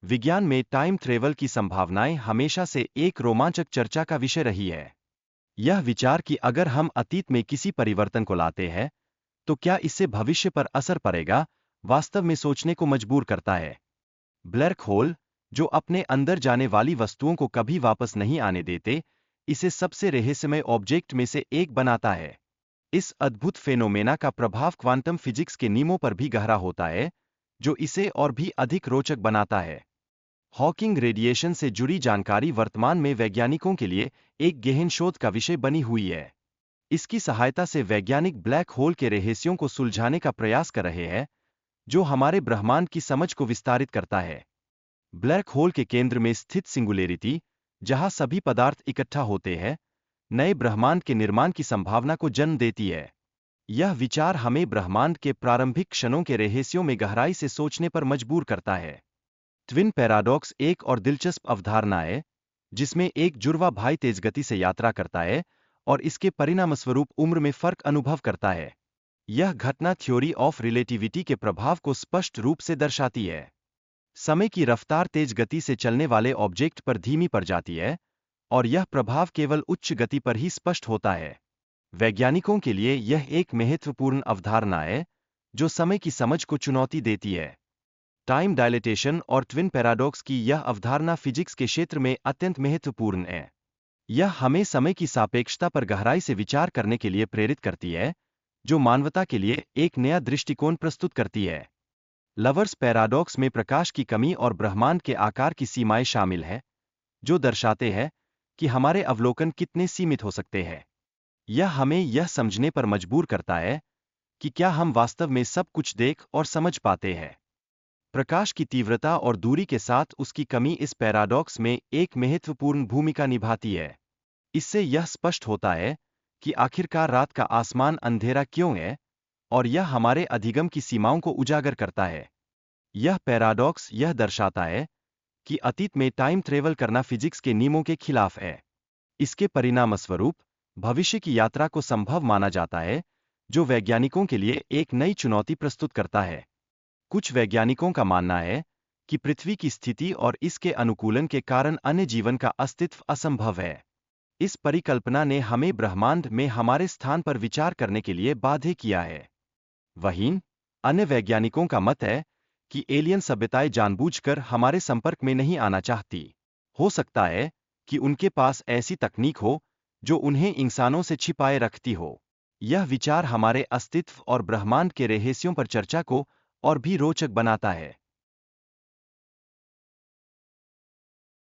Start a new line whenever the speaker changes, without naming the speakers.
विज्ञान में time travel की संभावनाएं हमेशा से एक रोमांचक चर्चा का विषय रही है। यह विचार कि अगर हम अतीत में किसी परिवर्तन को लाते हैं, तो क्या इससे भविष्य पर असर पड़ेगा, वास्तव में सोचने को मजबूर करता है। ब्लैक होल, जो अपने अंदर जाने वाली वस्तुओं को कभी वापस नहीं आने देते, इसे सबसे रहस्यमय ऑब्जेक्ट में से एक बनाता है। इस अद्भुत फेनोमेना का प्रभाव क्वांटम फिजिक्स के नियमों पर भी गहरा होता है, जो इसे और भी अधिक रोचक बनाता है। हॉकिंग रेडिएशन से जुड़ी जानकारी वर्तमान में वैज्ञानिकों के लिए एक गहन शोध का विषय बनी हुई है। इसकी सहायता से वैज्ञानिक ब्लैक होल के रहस्यों को सुलझाने का प्रयास कर रहे हैं, जो हमारे ब्रह्मांड की समझ को विस्तारित करता है। ब्लैक होल के केंद्र में स्थित सिंगुलेरिटी, जहां सभी पदार्थ इकट्ठा होते हैं, नए ब्रह्मांड के निर्माण की संभावना को जन्म देती है। यह विचार हमें ब्रह्मांड के प्रारंभिक क्षणों के रहस्यों में गहराई से सोचने पर मजबूर करता है। ट्विन पैराडॉक्स एक और दिलचस्प अवधारणा है, जिसमें एक जुड़वा भाई तेज गति से यात्रा करता है और इसके परिणामस्वरूप उम्र में फर्क अनुभव करता है। यह घटना थ्योरी ऑफ रिलेटिविटी के प्रभाव को स्पष्ट रूप से दर्शाती है। समय की रफ्तार तेज गति से चलने वाले ऑब्जेक्ट पर धीमी पड़ जाती है, और यह प्रभाव केवल उच्च गति पर ही स्पष्ट होता है। वैज्ञानिकों के लिए यह एक महत्वपूर्ण अवधारणा है, जो समय की समझ को चुनौती देती है। टाइम डायलेटेशन और ट्विन पैराडॉक्स की यह अवधारणा फिजिक्स के क्षेत्र में अत्यंत महत्वपूर्ण है। यह हमें समय की सापेक्षता पर गहराई से विचार करने के लिए प्रेरित करती है, जो मानवता के लिए एक नया दृष्टिकोण प्रस्तुत करती है। लवर्स पैराडॉक्स में प्रकाश की कमी और ब्रह्मांड के आकार की सीमाएं शामिल हैं, जो दर्शाते हैं कि हमारे अवलोकन कितने सीमित हो सकते हैं। यह हमें यह समझने पर मजबूर करता है कि क्या हम वास्तव में सब कुछ देख और समझ पाते हैं। प्रकाश की तीव्रता और दूरी के साथ उसकी कमी इस पैराडॉक्स में एक महत्वपूर्ण भूमिका निभाती है। इससे यह स्पष्ट होता है कि आखिरकार रात का आसमान अंधेरा क्यों है, और यह हमारे अधिगम की सीमाओं को उजागर करता है। यह पैराडॉक्स यह दर्शाता है कि अतीत में टाइम ट्रेवल करना फिजिक्स के नियमों के खिलाफ है। इसके परिणामस्वरूप भविष्य की यात्रा को संभव माना जाता है, जो वैज्ञानिकों के लिए एक नई चुनौती प्रस्तुत करता है। कुछ वैज्ञानिकों का मानना है कि पृथ्वी की स्थिति और इसके अनुकूलन के कारण अन्य जीवन का अस्तित्व असंभव है। इस परिकल्पना ने हमें ब्रह्मांड में हमारे स्थान पर विचार करने के लिए बाध्य किया है। वहीं अन्य वैज्ञानिकों का मत है कि एलियन सभ्यताएं जानबूझकर हमारे संपर्क में नहीं आना चाहती। हो सकता है कि उनके पास ऐसी तकनीक हो जो उन्हें इंसानों से छिपाए रखती हो। यह विचार हमारे अस्तित्व और ब्रह्मांड के रहस्यों पर चर्चा को और भी रोचक बनाता है।